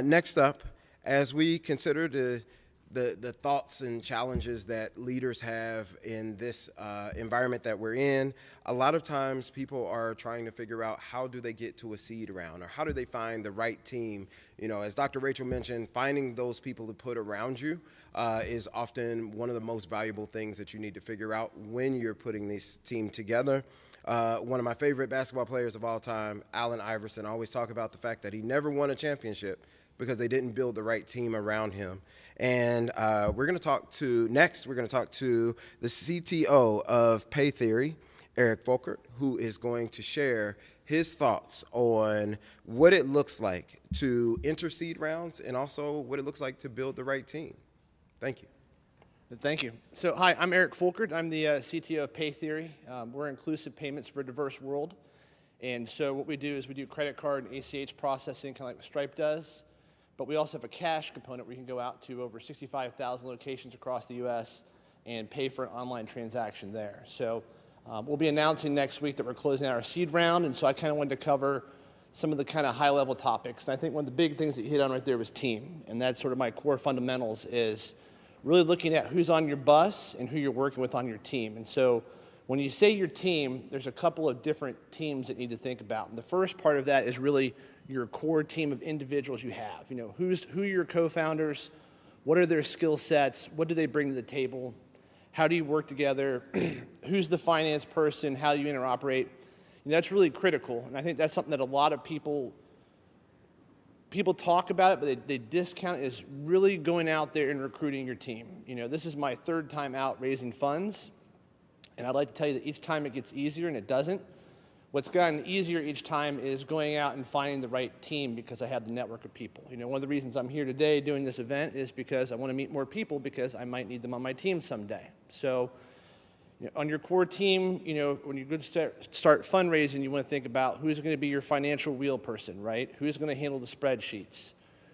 Next up, as we consider the thoughts and challenges that leaders have in this environment that we're in, a lot of times people are trying to figure out how do they get to a seed round or how do they find the right team. You know, as Dr. Rachel mentioned, finding those people to put around you is often one of the most valuable things that you need to figure out when you're putting this team together. One of my favorite basketball players of all time, Allen Iverson, always talk about the fact that he never won a championship because they didn't build the right team around him. And we're going to talk to the CTO of Pay Theory, Eric Fulkert, who is going to share his thoughts on what it looks like to enter seed rounds and also what it looks like to build the right team. Thank you. Thank you. So, hi, I'm Eric Fulkert. I'm the CTO of Pay Theory. We're inclusive payments for a diverse world. And so what we do is we do credit card and ACH processing, kind of like what Stripe does. But we also have a cash component where you can go out to over 65,000 locations across the U.S. and pay for an online transaction there. So we'll be announcing next week that we're closing out our seed round. And so I kind of wanted to cover some of the kind of high-level topics. And I think one of the big things that you hit on right there was team. And that's sort of my core fundamentals is really looking at who's on your bus and who you're working with on your team. And so when you say your team, there's a couple of different teams that you need to think about. And the first part of that is really your core team of individuals you have. You know, who are your co-founders? What are their skill sets? What do they bring to the table? How do you work together? Who's the finance person? How do you interoperate? And that's really critical. And I think that's something that a lot of people talk about it, but they discount it, is really going out there and recruiting your team. You know, this is my third time out raising funds, and I'd like to tell you that each time it gets easier, and it doesn't. What's gotten easier each time is going out and finding the right team because I have the network of people. You know, one of the reasons I'm here today doing this event is because I want to meet more people because I might need them on my team someday. So, you know, on your core team, you know, when you're going to start fundraising, you want to think about who's going to be your financial wheel person, right? Who's going to handle the spreadsheets?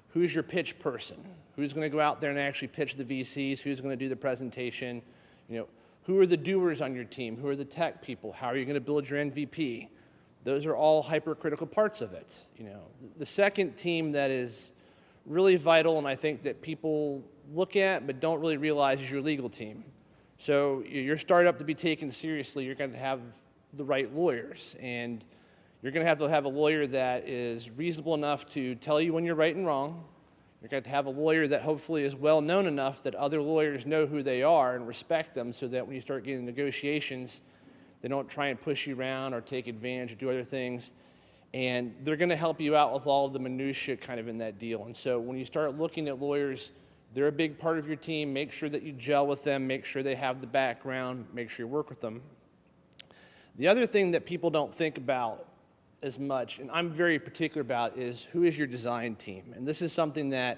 Who's your pitch person? Who's going to go out there and actually pitch the VCs? Who's going to do the presentation? You know, who are the doers on your team? Who are the tech people? How are you going to build your MVP? Those are all hypercritical parts of it. You know, the second team that is really vital, and I think that people look at but don't really realize, is your legal team. So your startup to be taken seriously, you're going to have the right lawyers, and you're going to have a lawyer that is reasonable enough to tell you when you're right and wrong. You're going to have a lawyer that hopefully is well known enough that other lawyers know who they are and respect them, so that when you start getting negotiations, they don't try and push you around or take advantage or do other things. And they're going to help you out with all of the minutiae kind of in that deal. And so when you start looking at lawyers, they're a big part of your team. Make sure that you gel with them. Make sure they have the background. Make sure you work with them. The other thing that people don't think about as much, and I'm very particular about, is who is your design team? And this is something that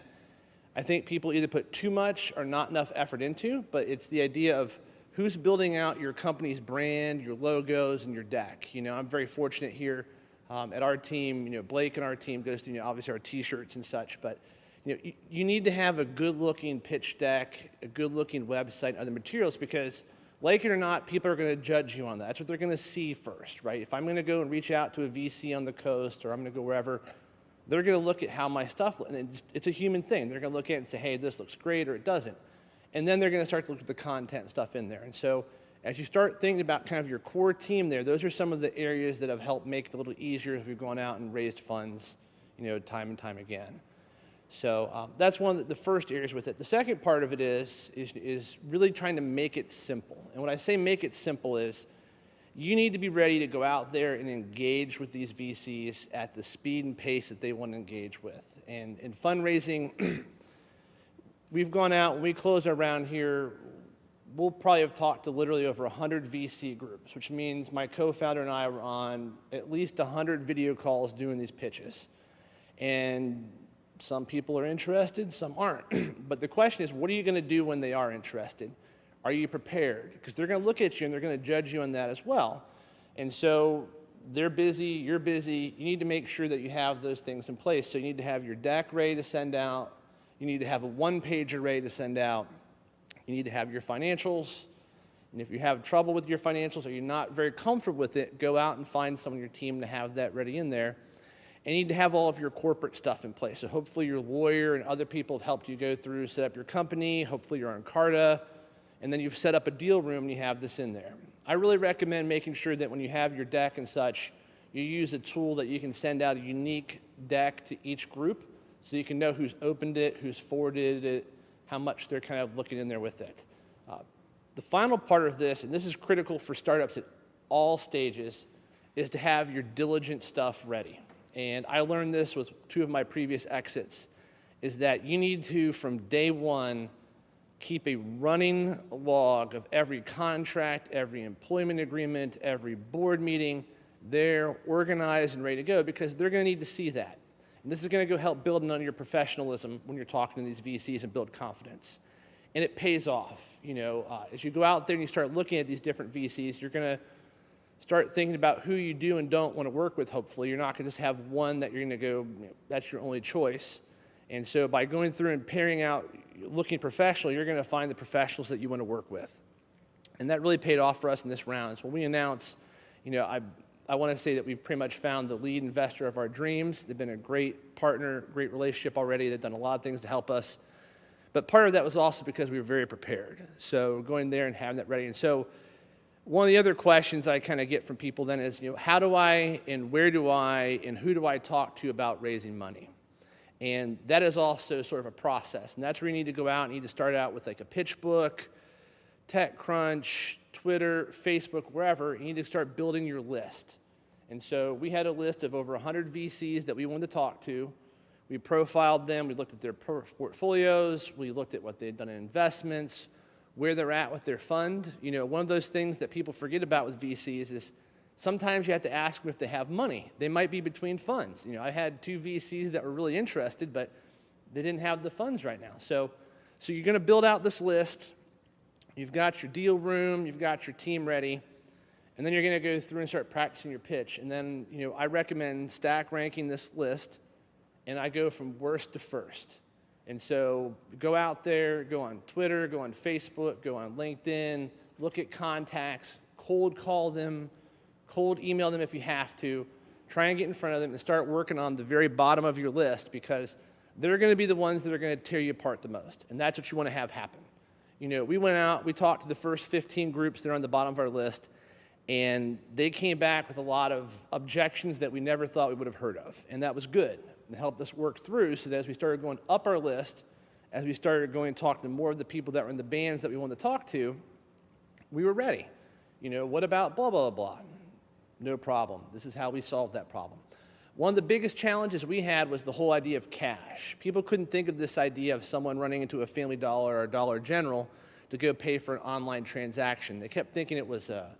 I think people either put too much or not enough effort into, but it's the idea of who's building out your company's brand, your logos, and your deck. You know, I'm very fortunate here at our team. You know, Blake and our team goes to, you know, obviously our T-shirts and such, but you know, you need to have a good-looking pitch deck, a good-looking website, other materials, because like it or not, people are going to judge you on that. That's what they're going to see first, right? If I'm going to go and reach out to a VC on the coast, or I'm going to go wherever, they're going to look at how my stuff, and it's a human thing. They're going to look at it and say, hey, this looks great, or it doesn't. And then they're going to start to look at the content and stuff in there. And so as you start thinking about kind of your core team there, those are some of the areas that have helped make it a little easier as we've gone out and raised funds, you know, time and time again. So that's one of the first areas with it. The second part of it is really trying to make it simple. And when I say make it simple is you need to be ready to go out there and engage with these VCs at the speed and pace that they want to engage with. And in fundraising, we've gone out, when we close our round here, we'll probably have talked to literally over 100 VC groups, which means my co-founder and I were on at least 100 video calls doing these pitches. And some people are interested, some aren't. But the question is, what are you going to do when they are interested? Are you prepared? Because they're going to look at you and they're going to judge you on that as well. And so they're busy, you're busy. You need to make sure that you have those things in place. So you need to have your deck ready to send out. You need to have a one-pager ready to send out. You need to have your financials. And if you have trouble with your financials or you're not very comfortable with it, go out and find someone on your team to have that ready in there. and you need to have all of your corporate stuff in place. So hopefully your lawyer and other people have helped you go through, set up your company. Hopefully you're on Carta, and then you've set up a deal room and you have this in there. I really recommend making sure that when you have your deck and such, you use a tool that you can send out a unique deck to each group so you can know who's opened it, who's forwarded it, how much they're kind of looking in there with it. The final part of this, and this is critical for startups at all stages, is to have your diligent stuff ready. And I learned this with 2 of my previous exits, is that you need to, from day one, keep a running log of every contract, every employment agreement, every board meeting. They're organized and ready to go because they're going to need to see that. And this is going to go help build on your professionalism when you're talking to these VCs and build confidence. And it pays off. As you go out there and you start looking at these different VCs, you're going to start thinking about who you do and don't want to work with, hopefully. You're not going to just have one that you're going to go, that's your only choice. And so by going through and pairing out, looking professional, you're going to find the professionals that you want to work with. And that really paid off for us in this round. So when we announced, I want to say that we've pretty much found the lead investor of our dreams. They've been a great partner, great relationship already. They've done a lot of things to help us. But part of that was also because we were very prepared. So going there and having that ready. And so one of the other questions I kind of get from people then is, how do I and where do I and who do I talk to about raising money? And that is also sort of a process. And that's where you need to go out and you need to start out with like a pitch book, TechCrunch, Twitter, Facebook, wherever. You need to start building your list. And so we had a list of over 100 VCs that we wanted to talk to. We profiled them. We looked at their portfolios. We looked at what they'd done in investments, where they're at with their fund. One of those things that people forget about with VCs is sometimes you have to ask them if they have money. They might be between funds. I had 2 VCs that were really interested, but they didn't have the funds right now. So you're going to build out this list. You've got your deal room. You've got your team ready. And then you're going to go through and start practicing your pitch. And then, I recommend stack ranking this list, and I go from worst to first. And so go out there, go on Twitter, go on Facebook, go on LinkedIn, look at contacts, cold call them, cold email them if you have to. Try and get in front of them and start working on the very bottom of your list because they're going to be the ones that are going to tear you apart the most. And that's what you want to have happen. We went out, we talked to the first 15 groups that are on the bottom of our list, and they came back with a lot of objections that we never thought we would have heard of. And that was good. It helped us work through so that as we started going up our list, as we started going and talking to more of the people that were in the bands that we wanted to talk to, we were ready. What about blah, blah, blah? No problem. This is how we solved that problem. One of the biggest challenges we had was the whole idea of cash. People couldn't think of this idea of someone running into a Family Dollar or Dollar General to go pay for an online transaction. They kept thinking it was a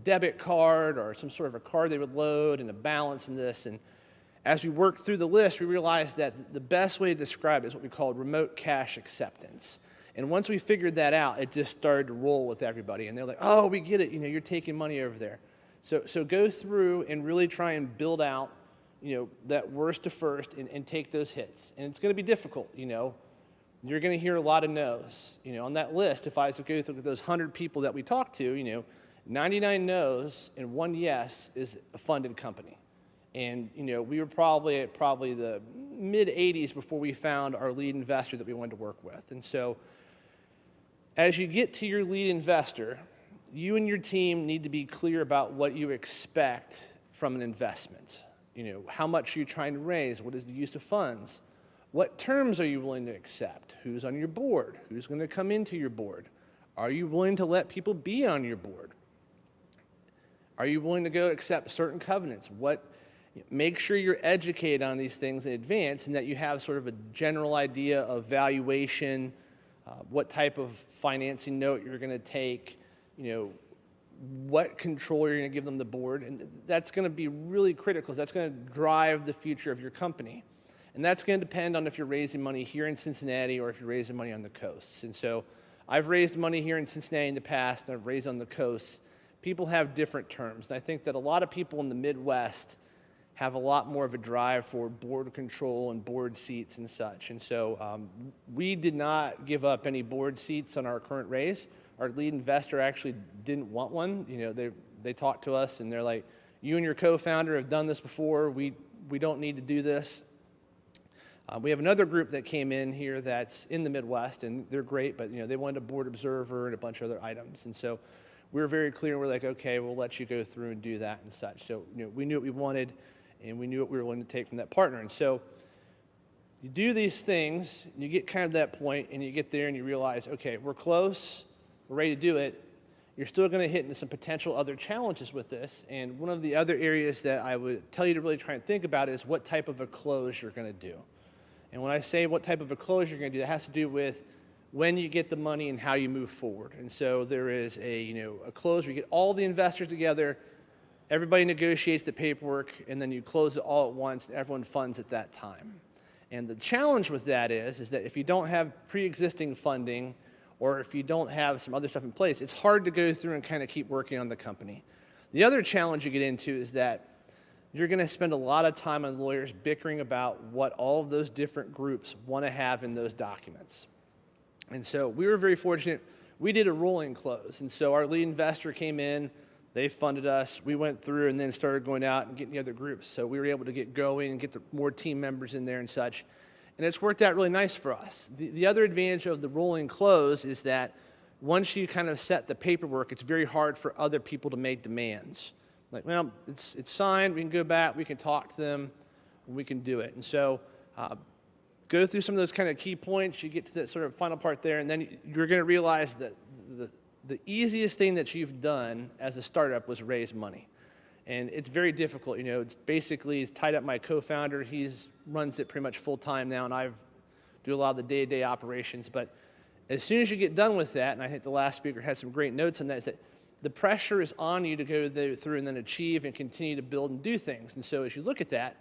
debit card or some sort of a card they would load and a balance in this. And as we worked through the list, we realized that the best way to describe it is what we call remote cash acceptance. And once we figured that out, it just started to roll with everybody. And they're like, oh, we get it. You're taking money over there. So go through and really try and build out, that worst to first and take those hits. And it's going to be difficult, You're going to hear a lot of no's. On that list, if I was to go through those 100 people that we talked to, 99 no's and 1 yes is a funded company. And, we were probably at the mid-80s before we found our lead investor that we wanted to work with. And so as you get to your lead investor, you and your team need to be clear about what you expect from an investment. How much are you trying to raise? What is the use of funds? What terms are you willing to accept? Who's on your board? Who's going to come into your board? Are you willing to let people be on your board? Are you willing to go accept certain covenants? Make sure you're educated on these things in advance and that you have sort of a general idea of valuation, what type of financing note you're going to take, what control you're going to give them the board. And that's going to be really critical because that's going to drive the future of your company. And that's going to depend on if you're raising money here in Cincinnati or if you're raising money on the coasts. And so I've raised money here in Cincinnati in the past and I've raised on the coasts. People have different terms. And I think that a lot of people in the Midwest have a lot more of a drive for board control and board seats and such. And so we did not give up any board seats on our current raise. Our lead investor actually didn't want one. They talked to us and they're like, you and your co-founder have done this before. We're we don't need to do this. We have another group that came in here that's in the Midwest, and they're great, but they wanted a board observer and a bunch of other items. And so we were very clear, and we're like, okay, we'll let you go through and do that and such. So we knew what we wanted, and we knew what we were willing to take from that partner. And so you do these things, and you get kind of that point, and you get there and you realize, okay, we're close, we're ready to do it. You're still going to hit into some potential other challenges with this. And one of the other areas that I would tell you to really try and think about is what type of a close you're going to do. And when I say what type of a close you're going to do, that has to do with when you get the money and how you move forward. And so there is a close where you get all the investors together, everybody negotiates the paperwork, and then you close it all at once, and everyone funds at that time. And the challenge with that is that if you don't have pre-existing funding, or if you don't have some other stuff in place, it's hard to go through and kind of keep working on the company. The other challenge you get into is that you're going to spend a lot of time on lawyers bickering about what all of those different groups want to have in those documents. And so we were very fortunate. We did a rolling close. And so our lead investor came in, they funded us, we went through and then started going out and getting the other groups. So we were able to get going and get more team members in there and such. And it's worked out really nice for us. The other advantage of the rolling close is that once you kind of set the paperwork, it's very hard for other people to make demands. Like, well, it's signed, we can go back, we can talk to them, we can do it. And so go through some of those kind of key points, you get to that sort of final part there, and then you're going to realize that the easiest thing that you've done as a startup was raise money. And it's very difficult. It's basically tied up my co-founder. He runs it pretty much full time now, and I do a lot of the day-to-day operations. But as soon as you get done with that, and I think the last speaker had some great notes on that, is that the pressure is on you to go through and then achieve and continue to build and do things. And so as you look at that,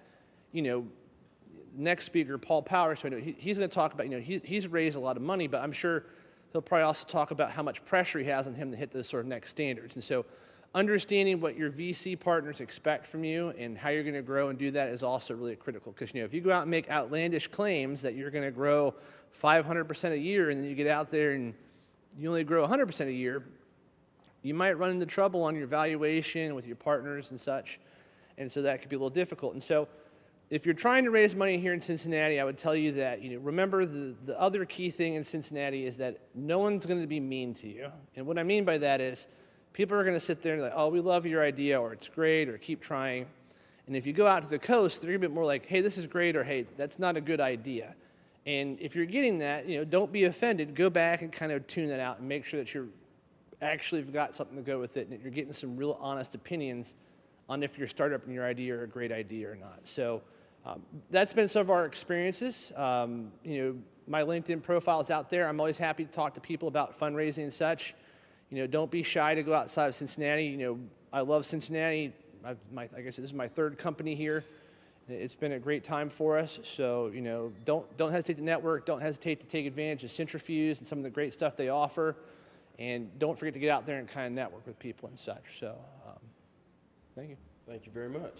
next speaker, Paul Powers, he's going to talk about, he's raised a lot of money, but I'm sure he'll probably also talk about how much pressure he has on him to hit those sort of next standards. And so understanding what your VC partners expect from you and how you're going to grow and do that is also really critical. Because if you go out and make outlandish claims that you're going to grow 500% a year, and then you get out there and you only grow 100% a year, you might run into trouble on your valuation with your partners and such. And so that could be a little difficult. And so if you're trying to raise money here in Cincinnati, I would tell you that, remember the other key thing in Cincinnati is that no one's going to be mean to you. And what I mean by that is people are going to sit there and like, oh, we love your idea, or it's great, or keep trying. And if you go out to the coast, they're going to be more like, hey, this is great, or hey, that's not a good idea. And if you're getting that, don't be offended. Go back and kind of tune that out and make sure that you're actually got something to go with it, and that you're getting some real honest opinions on if your startup and your idea are a great idea or not. So that's been some of our experiences. My LinkedIn profile is out there. I'm always happy to talk to people about fundraising and such. Don't be shy to go outside of Cincinnati. I love Cincinnati. Like I said, this is my third company here. It's been a great time for us. So, don't hesitate to network. Don't hesitate to take advantage of Centrifuge and some of the great stuff they offer. And don't forget to get out there and kind of network with people and such. So, thank you. Thank you very much.